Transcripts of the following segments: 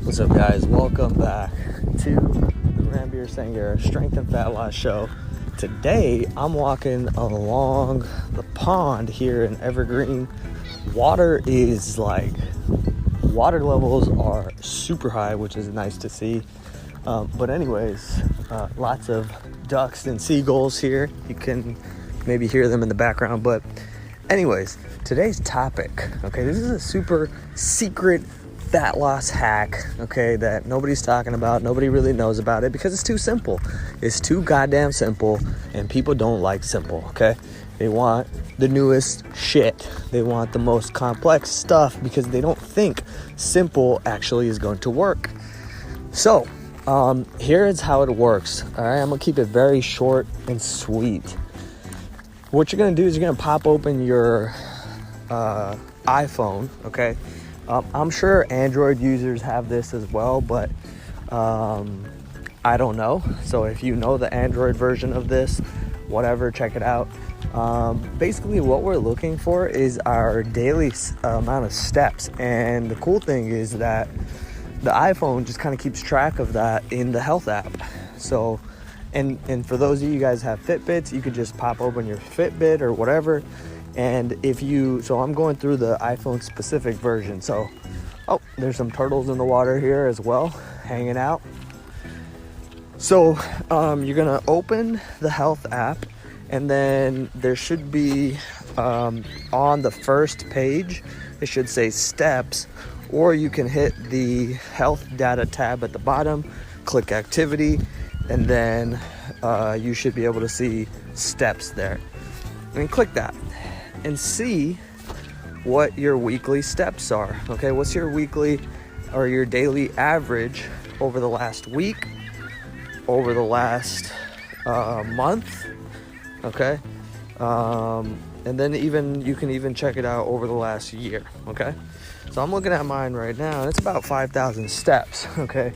What's up, guys? Welcome back to the Ranbir Sanghera Strength and Fat Loss Show. Today, I'm walking along the pond here in Evergreen. Water levels are super high, which is nice to see. But anyways, lots of ducks and seagulls here. You can maybe hear them in the background. But anyways, today's topic, okay, this is a super secret fat loss hack, okay, that nobody's talking about. Nobody really knows about it because it's too simple. It's too goddamn simple, and people don't like simple, okay? They want the newest shit. They want the most complex stuff because they don't think simple actually is going to work. So, here is how it works. All right, I'm gonna keep it very short and sweet. What you're gonna do is you're gonna pop open your iPhone, okay? I'm sure Android users have this as well, but I don't know. So if you know the Android version of this, whatever, check it out. Basically, what we're looking for is our daily amount of steps. And the cool thing is that the iPhone just kind of keeps track of that in the health app. So, and for those of you guys have Fitbits, you could just pop open your Fitbit or whatever. And so I'm going through the iPhone specific version. So, there's some turtles in the water here as well, hanging out. So, you're gonna open the health app, and then there should be, on the first page, it should say steps, or you can hit the health data tab at the bottom, click activity, and then you should be able to see steps there. And click that and see what your weekly steps are. Okay, what's your weekly or your daily average over the last week, over the last month, okay? And then you can even check it out over the last year, okay? So I'm looking at mine right now, and it's about 5,000 steps, okay?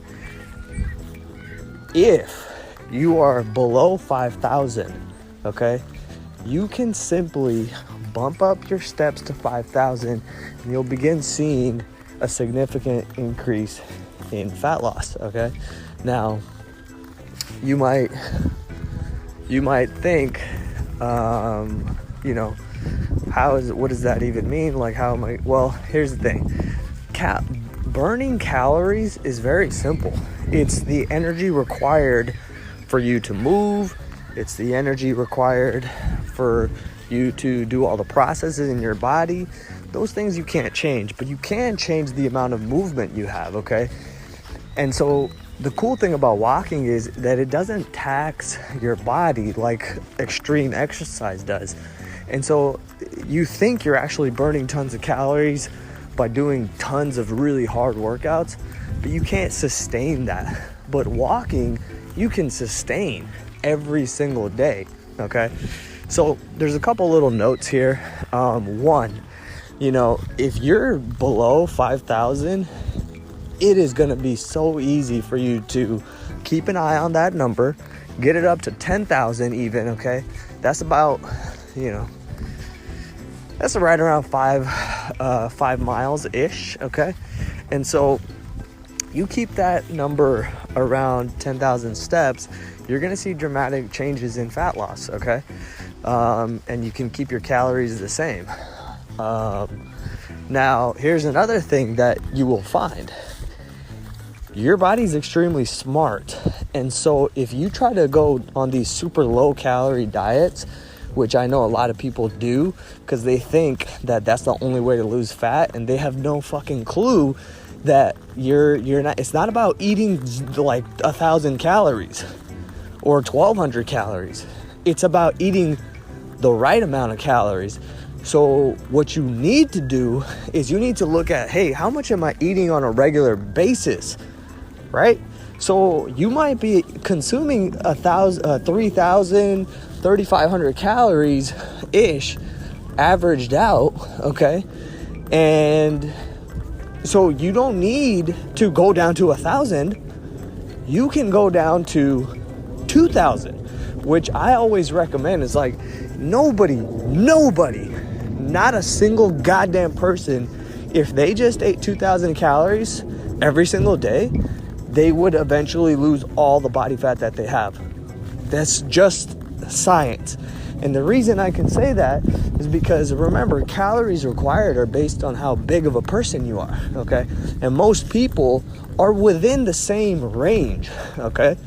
If you are below 5,000, okay, you can simply bump up your steps to 5,000, and you'll begin seeing a significant increase in fat loss, okay? Now, you might think, what does that even mean? Like, how am I? Well, here's the thing. Burning calories is very simple. It's the energy required for you to move. It's the energy required for you to do all the processes in your body. Those things you can't change, but you can change the amount of movement you have, okay? And so the cool thing about walking is that it doesn't tax your body like extreme exercise does. And so you think you're actually burning tons of calories by doing tons of really hard workouts, but you can't sustain that. But walking, you can sustain every single day, okay? So there's a couple little notes here. One, if you're below 5,000, it is going to be so easy for you to keep an eye on that number, get it up to 10,000 even, okay? That's about, that's right around 5 miles-ish, okay? And so you keep that number around 10,000 steps, you're going to see dramatic changes in fat loss, okay? And you can keep your calories the same. Now, here's another thing that you will find. Your body's extremely smart. And so if you try to go on these super low calorie diets, which I know a lot of people do because they think that that's the only way to lose fat, and they have no fucking clue that you're not, it's not about eating like 1,000 calories or 1,200 calories. It's about eating the right amount of calories. So what you need to do is you need to look at, hey, how much am I eating on a regular basis, right? So you might be consuming 3,000, 3,500 calories ish, averaged out, okay? And so you don't need to go down to 1,000. You can go down to 2,000, which I always recommend. Is like nobody, not a single goddamn person, if they just ate 2,000 calories every single day, they would eventually lose all the body fat that they have. That's just science. And the reason I can say that is because, remember, calories required are based on how big of a person you are, okay? And most people are within the same range, okay?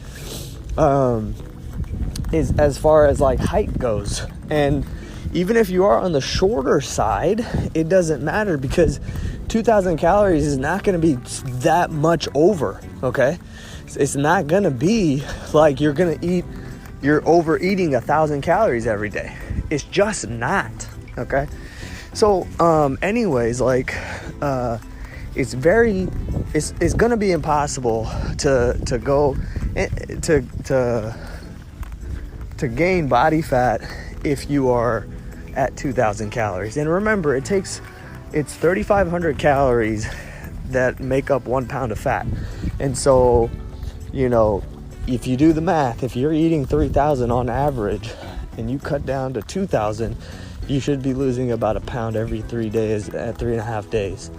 Is as far as like height goes. And even if you are on the shorter side, it doesn't matter, because 2,000 calories is not going to be that much over, okay? It's not going to be like you're overeating 1,000 calories every day. It's just not, okay? So, anyways, like, it's going to be impossible to gain body fat if you are at 2,000 calories. And remember, it's 3,500 calories that make up 1 pound of fat. And so, if you do the math, if you're eating 3,000 on average and you cut down to 2,000, you should be losing about a pound every 3 days at 3.5 days.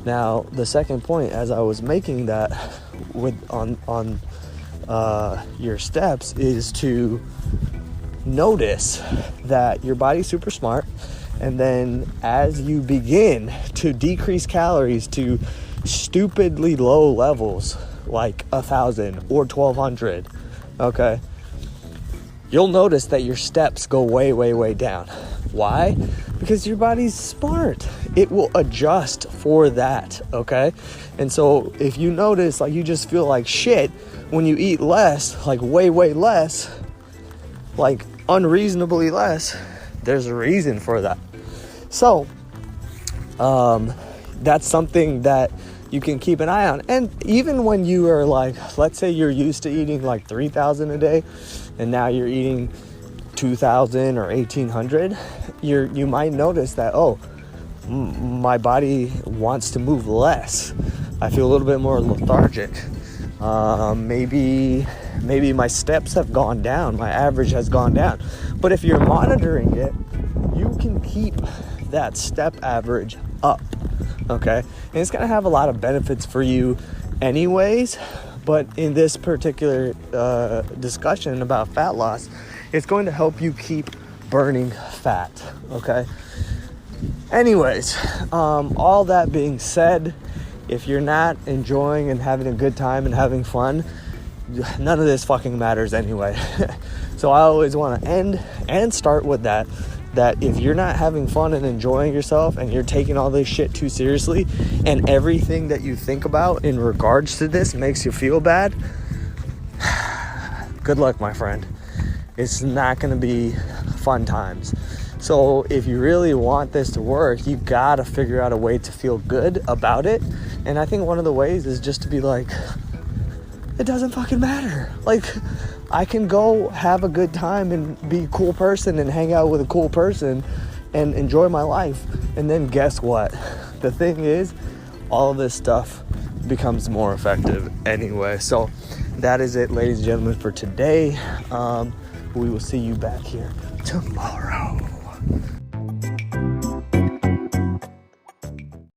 Now, the second point, as I was making that on your steps, is to notice that your body's super smart, and then as you begin to decrease calories to stupidly low levels like 1,000 or 1,200, okay, you'll notice that your steps go way, way, way down. Why? Because your body's smart. It will adjust for that, okay? And so if you notice, like, you just feel like shit when you eat less, like way, way less, like unreasonably less, there's a reason for that. So, that's something that you can keep an eye on. And even when you are like, let's say you're used to eating like 3,000 a day, and now you're eating 2,000 or 1,800, you might notice that, my body wants to move less. I feel a little bit more lethargic. Maybe my steps have gone down. My average has gone down. But if you're monitoring it, you can keep that step average up, okay? And it's going to have a lot of benefits for you anyways. But in this particular discussion about fat loss, it's going to help you keep burning fat, okay? Anyways, all that being said, if you're not enjoying and having a good time and having fun, none of this fucking matters anyway. So I always want to end and start with that if you're not having fun and enjoying yourself, and you're taking all this shit too seriously, and everything that you think about in regards to this makes you feel bad, good luck, my friend. It's not going to be fun times. So if you really want this to work, you gotta figure out a way to feel good about it. And I think one of the ways is just to be like, it doesn't fucking matter. Like, I can go have a good time and be a cool person and hang out with a cool person and enjoy my life. And then guess what? The thing is, all of this stuff becomes more effective anyway. So that is it, ladies and gentlemen, for today. We will see you back here tomorrow.